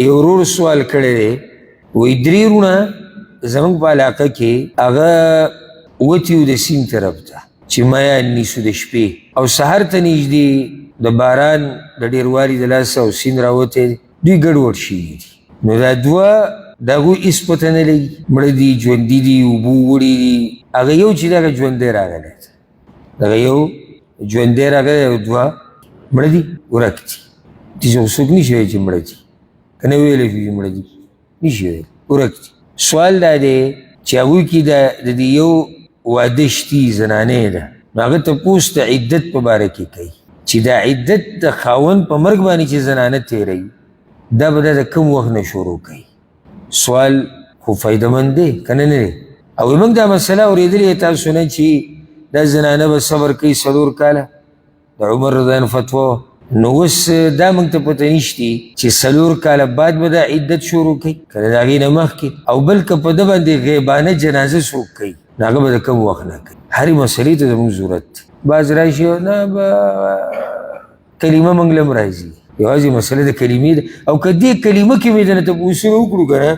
یو ورور سوال کړی دی وایي درې وروڼه زموږ په علاقه کې هغه وتي وو د سیند طرف ته چې میان نیسو د شپې او سهار ته نږدې د باران د ډېروالي د لاسه او سیند راوتی دوی ګډوډ شوي دي نو دا دوه د هغوی هېڅ پته نه لګي مړه دي ژوندي دي اوبه وړي دي هغه یو چې دغه ژوندی راغلی دغه یو ژوندی راغلی او دوه مړه دي ورک دي داسې خو څوک نشي ویلی چې مړه دي که نه ویلی شو چې مړه دي نشي ویلی ورک دي سوال دا دی چې هغوی کې د دې یو واده شتي زنانې ده نو هغه تپوس د عدت په باره کې کوي چې دا عدت د خاوند په مرګ باندې چې زنانه تېروي دا به د کوم وخت نه شروع کوي سوال خو فایدهمند دی که نه نه دی او موږ دا مسله اورېدلې تاسو نه چې دا زنانه به صبر کوي 4 کاله د عمر رضیان فتوا نو اوس دا موږ ته پته نشتي چې 4 کاله بعد به دا عدت شروع کوي که د هغې نه مخکې او بل که په ده باندې غیبانه جنازه څوک کوي نو هغه به د کوم وخت نه کوي هرې مسلې ته زموږ ضرورت دی بعض راشي نه به کلمه موږ له هم راځي یوازې مسله د کلمې ده او که دې کلمه کې مې درنه تپوسونه وکړو که نه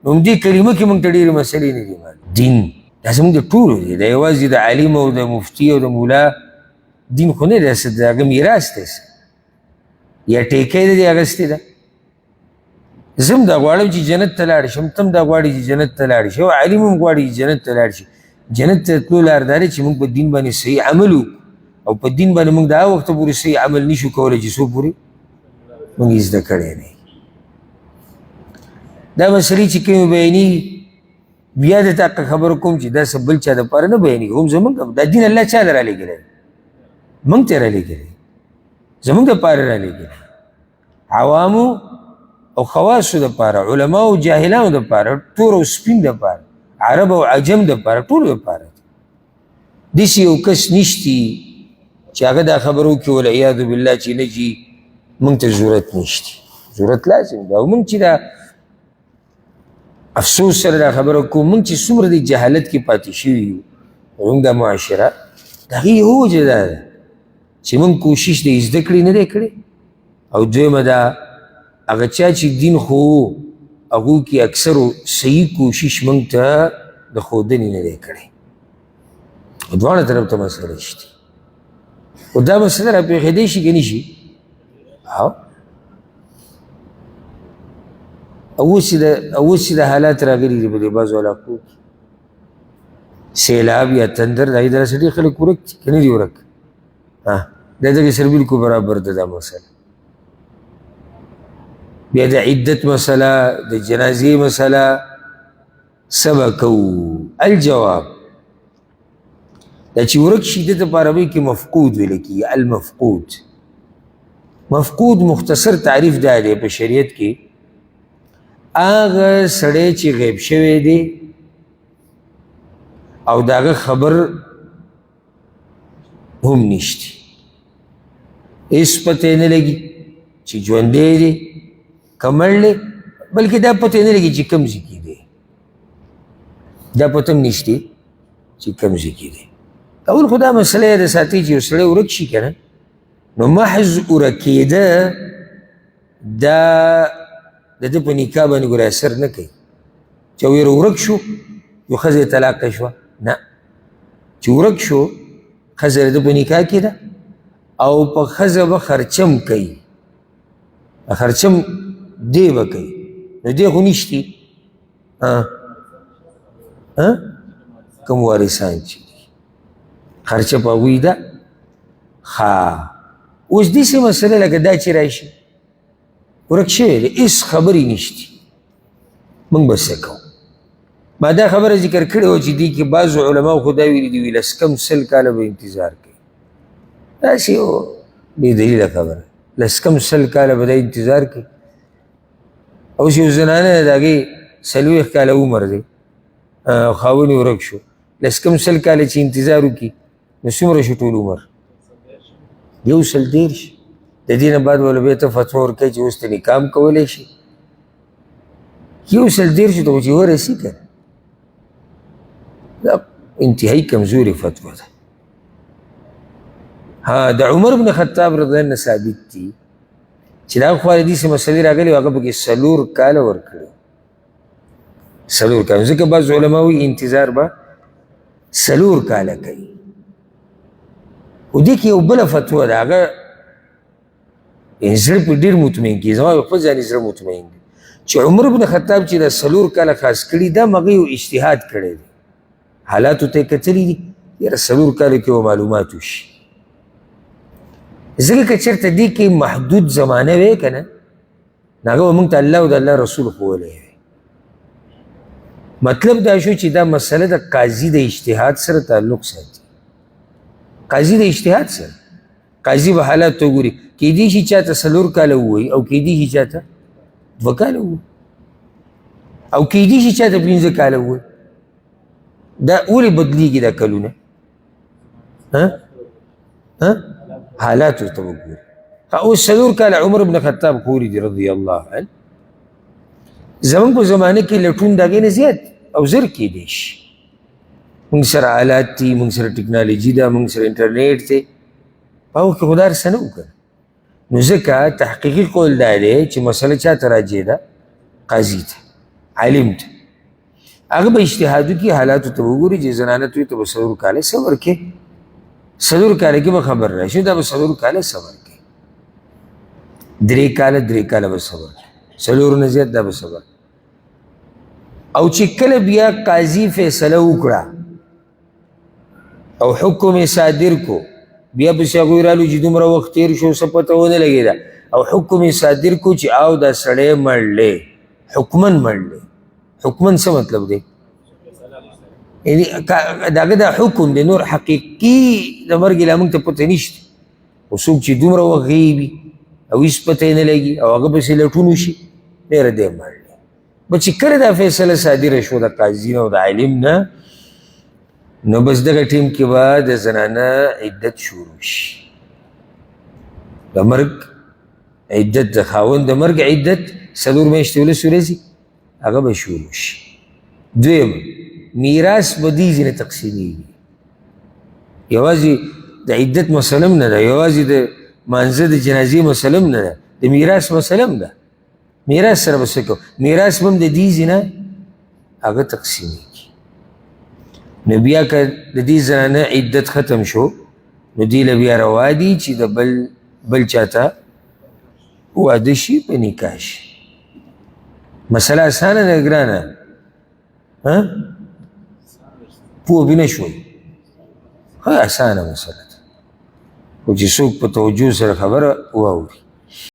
نو دې کلمه کې موږ ته ډېرې مسلې نه دي دین دا زموږ د ټولو دی دا یوازې د عالم او د مفتي او د مولا دین خو نه دی د هغه میراث دی یا ټیکۍ د دې اخیستې ده زه هم دا غواړم چې جنت ته لاړ شم ته هم دا غواړي چې جنت ته لاړ شي او عالم هم غواړي چې جنت ته لاړ شي جنت ته تلو لار دا دی چې موږ په دین باندې صحیح عمل وکړو او په دین باندې موږ د هغه وخته پورې صحیح عمل نشو کولی چې څو پورې موږ یې زده کړی دی دا مسلې چې کومې بیانېږي بیا د تا خبره کوم چې دا څه بل چا دپاره نه بیانېږي هم زموږ دا دین الله چا ته رالیږلی موږ ته یې رالیږلی زموږ دپاره رالیږلی عوامو او خواصو دپاره علماو او جاهلانو دپاره تور او سپین دپاره عرب او عجم دپاره ټولو دپاره داسې یو کس نشتي چې هغه دا خبره وکړي والعیاذ بالله چې نه جي موږ ته ضرورت نشته ضرورت لازم ده او موږ چې دا افسوس سره دا خبره کوو موږ چې څومره د جهالت کې پاتې شوي یو موږ دا معاشره د هغې یو وجه دا ده چې موږ کوشش د زده کړې نه دی کړی او دویمه دا هغه چا چې دین خو هغو کې اکثرو صحیح کوشش موږ ته د ښودنې نه دی کړی دواړه طرف ته مسله شته خو دا مسله راپېښېدی شي که نه شي اوس چې د حالات راغلي دي په دې بعضو علاقو کې سیلاب یا تندر د هغې د راسه ډېر خلک ورک دي که نه دي ورک دا دغې سره بلکل برابر ده دا مسله بیا د عدت مسله د جنازې مسله څه به کوو الجواب دا چې ورک شي ده ته په عربۍ کې مفقود ویلی کېږي المفقود مفقود مختصر تعریف دا دی په شریعت کې هغه سړی چې غیب شوی دی او د هغه خبر هم نشتی هېڅ پته یې نه لګي چې ژوندی دی که مړ دی بلکې دا پته یې نه لګي چې کوم ځای کې دی دا پته هم نشتی چې کوم ځای کې دی اول خو دا مسله یې د ساتي چې یو سړی ورک شي که نه نو محض ورکېده دا د ده په نکاح باندې ګوره اثر نه کوي چې ویره ورک شو یو ښځه یې طلاقه شوه نه چې ورک شو ښځه د ده په نکاح کې ده او په ښځه به خرچم کوي خرچم دی به کوي نو دی خو نشتي کوم وارثان چې دي خرچه په هغوی ده اوس داسې مسله لکه دا چې راشي ورک شوی دی هېڅ خبرې نشتي موږ به څه کوو ما دا خبره ذکر کړې وه چې دې کې بعضو علماو خو دا ویلي دي وي 100 کاله به انتظار کوي داسې یو بې دلیله خبره 100 کاله به دا انتظار کوي اوس یو زنانه د هغې 40 کاله عمر دی خاوند یې ورک شو 100 کاله چې انتظار وکړي نو څومره شو ټول عمر 130 د دې نه بعد وله بیا ته فتوا ورکوي چې اوس ته نکاح هم کولی شي 130 ته خو چې ورسي که دا انتهایی کمزورې فتوا ده د عمر بن خطاب رضی الله عنه ثابت دي چې دا خو حدیث مسلې راغلي هغه پکې 4 کاله ورکړي 4 کاله ځکه بعض علما وایي انتظار به 4 کاله کوي خو دې کې یو بله فتوا ده هغه زړه په ډېر مطمئن کېږي زما په خپل ځان زړه مطمئن دی چې عمر بن خطاب چې دا 4 کاله خاص کړي دا هغه یو اجتهاد کړی دی حالاتو ته یې کتلي دي یاره 4 کاله کې به معلومات وشي ځکه که چېرته دې کې محدود زمانه وی که نه نو هغه به موږ ته الله او د الله رسول ښوولی وی مطلب دا شو چې دا مسله د قاضي د اجتهاد سره تعلق ساتي قاضي د اجتهاد سره قاضي به حالات ته ګوري کیدای شي چاته 4 کاله ووایي او کیدای شي چاته 2 کاله ووایي او کیدای شي چاته 15 کاله ووایي دا ولې بدلیږي دا کلونه حالات ورته وګوري اوس 4 کاله عمر بن خطاب کوري دي رضی الله عنه زمونږ په زمانه کې لټون د هغې نه زیات او زر کیدای شي موږ سره آلات دي موږ سره ټکنالوژي ده موږ سره انټرنیټ دی په هغو کې خو دا هر څه نه وکړه نو ځکه تحقیقي قول دا دی چې مسله چا ته راجع ده قاضي ته عالم ته هغه به اجتهاد وکړي حالاتو ته وګوري چې زنانه ته به 4 کاله صبر کې 4 کاله کې به خبر راشي دا به 4 کاله صبر کې 3 کاله به صبر 4 نه زیات دا به صبر او چې کله بیا قاضي فیصله وکړه او حکم صادر کو بیا پسې هغوی رالو چې دومره وخت تېر شو څه پته ونه لګېده او حکم صادر کو چې او دا سړی مړلی حکمن مړلی حکمن څه مطلب دی یعنی داغه دا حکم دی نور حقیقي د مرګ لا موږ ته پته نشته خو څوک چې دومره وخت غیبي او هېڅ پته یې نه لګي او هغه پسې لټون وشي ډېره دی مړلی به چې کله دا فیصله صادره شو د قاضي نه او د عالم نه نو بس دغه ټیم کې به د زنانه عدت شروع شي د مرګ عدت د خاوند د مرګ عدت 4 میاشتې ولس ورځي هغه به شروع شي دویم میراث به دې ځینې تقسیمیږي یوازې د عدت مسله هم نه ده یوازې د مانځه د جنازې مسله هم نه ده د میراث مسله هم ده میراث سره به څه کوو میراث به هم د دې ځینه هغه تقسیمیږي نو بیا که د دې زنانه عدت ختم شو نو دې له بیا روا دي چې د بل چاته واده شي په نکاح شي مسله اسانه ده ګرانه پوه بې نه شوئ ښه اسانه مسله ده خو چې څوک په توجه سره خبره واوري